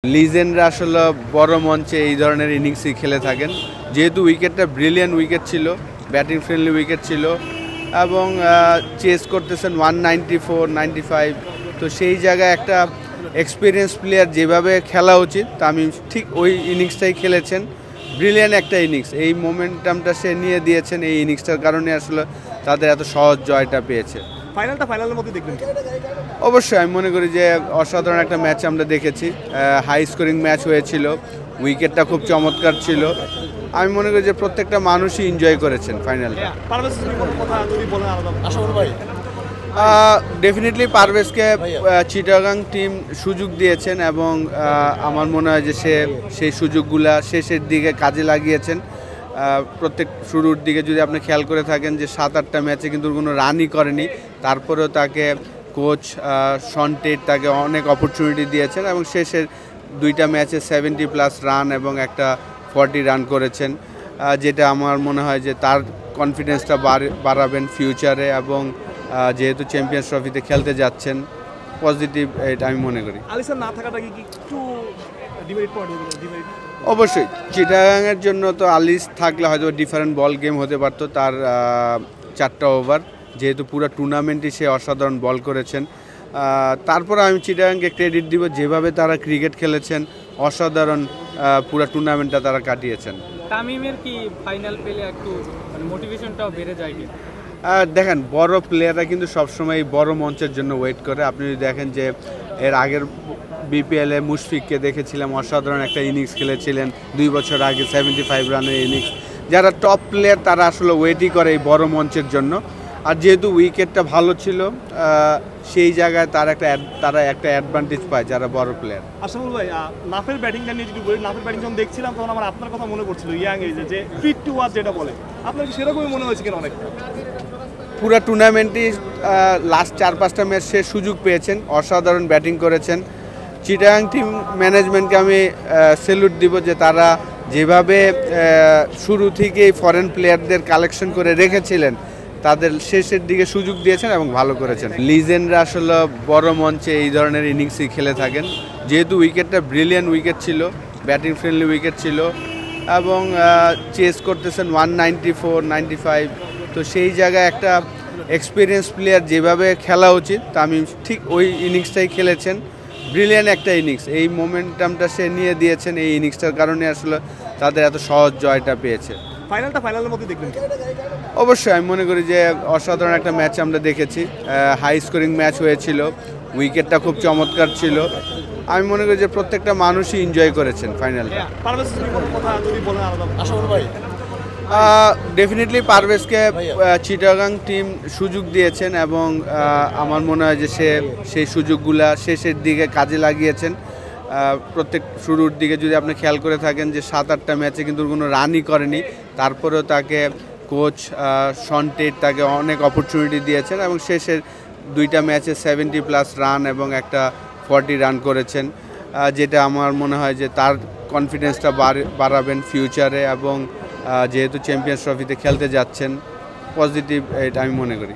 লিজেন্ডরা আসলে বড় মঞ্চে এই ধরনের ইনিংসই খেলে থাকেন, যেহেতু উইকেটটা ব্রিলিয়ান্ট উইকেট ছিল, ব্যাটিং ফ্রেন্ডলি উইকেট ছিল এবং চেস করতেছেন 194, 95। তো সেই জায়গায় একটা এক্সপিরিয়েন্স প্লেয়ার যেভাবে খেলা উচিত তা আমি ঠিক ওই ইনিংসটাই খেলেছেন। ব্রিলিয়ান্ট একটা ইনিংস, এই মোমেন্টামটা সে নিয়ে দিয়েছেন। এই ইনিংসটার কারণে আসলে তাদের এত সহজ জয়টা পেয়েছে। ফাইনালের মধ্যে দেখবেন অবশ্যই আমি মনে করি যে অসাধারণ একটা ম্যাচ আমরা দেখেছি। হাই স্কোরিং ম্যাচ হয়েছিল, উইকেটটা খুব চমৎকার ছিল। আমি মনে করি যে প্রত্যেকটা মানুষই এনজয় করেছেন ফাইনালটা। ডেফিনেটলি পারভেজকে চিটাগাং টিম সুযোগ দিয়েছেন এবং আমার মনে হয় যে সে সেই সুযোগগুলা শেষের দিকে কাজে লাগিয়েছেন। প্রত্যেক শুরুর দিকে যদি আপনি খেয়াল করে থাকেন যে 7-8টা ম্যাচে কিন্তু কোনো রানই করেনি, তারপরেও তাকে কোচ শন টেট তাকে অনেক অপরচুনিটি দিয়েছেন এবং শেষের 2টা ম্যাচে 70+ রান এবং একটা 40 রান করেছেন, যেটা আমার মনে হয় যে তার কনফিডেন্সটা বাড়াবেন ফিউচারে এবং যেহেতু চ্যাম্পিয়ন্স ট্রফিতে খেলতে যাচ্ছেন, পজিটিভ এটা আমি মনে করি। আলিসার না থাকাটা কি একটু ডিমেরিট পয়েন্ট? অবশ্যই চিটাগাংয়ের জন্য তো আলিস থাকলে হয়তো ডিফারেন্ট বল গেম হতে পারতো। তার 4টা ওভার, যেহেতু পুরো টুর্নামেন্টই সে অসাধারণ বল করেছেন। তারপর আমি চিটাগাংকে ক্রেডিট দিব, যেভাবে তারা ক্রিকেট খেলেছেন অসাধারণ, পুরো টুর্নামেন্টটা তারা কাটিয়েছেন। তামিমের কি ফাইনাল পেলে একটু মোটিভেশনটাও বেড়ে যায় কি? দেখেন, বড় প্লেয়াররা কিন্তু সবসময় বড় মঞ্চের জন্য ওয়েট করে। আপনি যদি দেখেন যে এর আগের বিপিএলে মুশফিককে দেখেছিলাম, অসাধারণ একটা ইনিংস খেলেছিলেন 2 বছর আগে, 75 রানের ইনিংস। যারা টপ প্লেয়ার তারা আসলে ওয়েটই করে এই বড় মঞ্চের জন্য। আর যেহেতু উইকেটটা ভালো ছিল, সেই জায়গায় তারা একটা অ্যাডভান্টেজ পায় যারা বড় প্লেয়ার। আশরাফুল ভাই, নাফের ব্যাটিংটা নিয়ে যদি বলি, নাফের ব্যাটিং যখন দেখছিলাম তখন আমার আপনার কথা মনে পড়ছিল, ইয়াং এজে যে ফিট টু ওয়াচ যেটা বলে, আপনার কি সেরকমই মনে হয়েছে কিনা? অনেক পুরো টুর্নামেন্টই লাস্ট 4-5টা ম্যাচ সে সুযোগ পেয়েছেন, অসাধারণ ব্যাটিং করেছেন। চিটাগাং টিম ম্যানেজমেন্টকে আমি স্যালুট দিব যে তারা যেভাবে শুরু থেকেই ফরেন প্লেয়ারদের কালেকশন করে রেখেছিলেন, তাদের শেষের দিকে সুযোগ দিয়েছেন এবং ভালো করেছেন। লিজেন্ডরা আসলে বড় মঞ্চে এই ধরনের ইনিংসই খেলে থাকেন, যেহেতু উইকেটটা ব্রিলিয়ান্ট উইকেট ছিল, ব্যাটিং ফ্রেন্ডলি উইকেট ছিল এবং চেস করতেছেন 194, 95। তো সেই জায়গায় একটা এক্সপিরিয়েন্স প্লেয়ার যেভাবে খেলা উচিত তা আমি ঠিক ওই ইনিংসটাই খেলেছেন। ব্রিলিয়ান্ট একটা ইনিংস, এই মোমেন্টামটা সে নিয়ে দিয়েছেন। এই ইনিংসটার কারণে আসলে তাদের এত সহজ জয়টা পেয়েছে। ফাইনালের মধ্যে দেখবেন অবশ্যই আমি মনে করি যে অসাধারণ একটা ম্যাচ আমরা দেখেছি। হাই স্কোরিং ম্যাচ হয়েছিল, উইকেটটা খুব চমৎকার ছিল। আমি মনে করি যে প্রত্যেকটা মানুষই এনজয় করেছেন ফাইনালটা। ডেফিনেটলি পারভেজকে চিটাগাং টিম সুযোগ দিয়েছেন এবং আমার মনে হয় যে সে সেই সুযোগগুলা শেষের দিকে কাজে লাগিয়েছেন। প্রত্যেক শুরুর দিকে যদি আপনি খেয়াল করে থাকেন যে 7-8টা ম্যাচে কিন্তু কোনো রানই করেনি, তারপরেও তাকে কোচ শন টেট তাকে অনেক অপরচুনিটি দিয়েছেন এবং শেষের 2টা ম্যাচে 70+ রান এবং একটা 40 রান করেছেন, যেটা আমার মনে হয় যে তার কনফিডেন্সটা বাড়াবেন ফিউচারে এবং যেহেতু চ্যাম্পিয়ন্স ট্রফিতে খেলতে যাচ্ছেন, পজিটিভ এটা আমি মনে করি।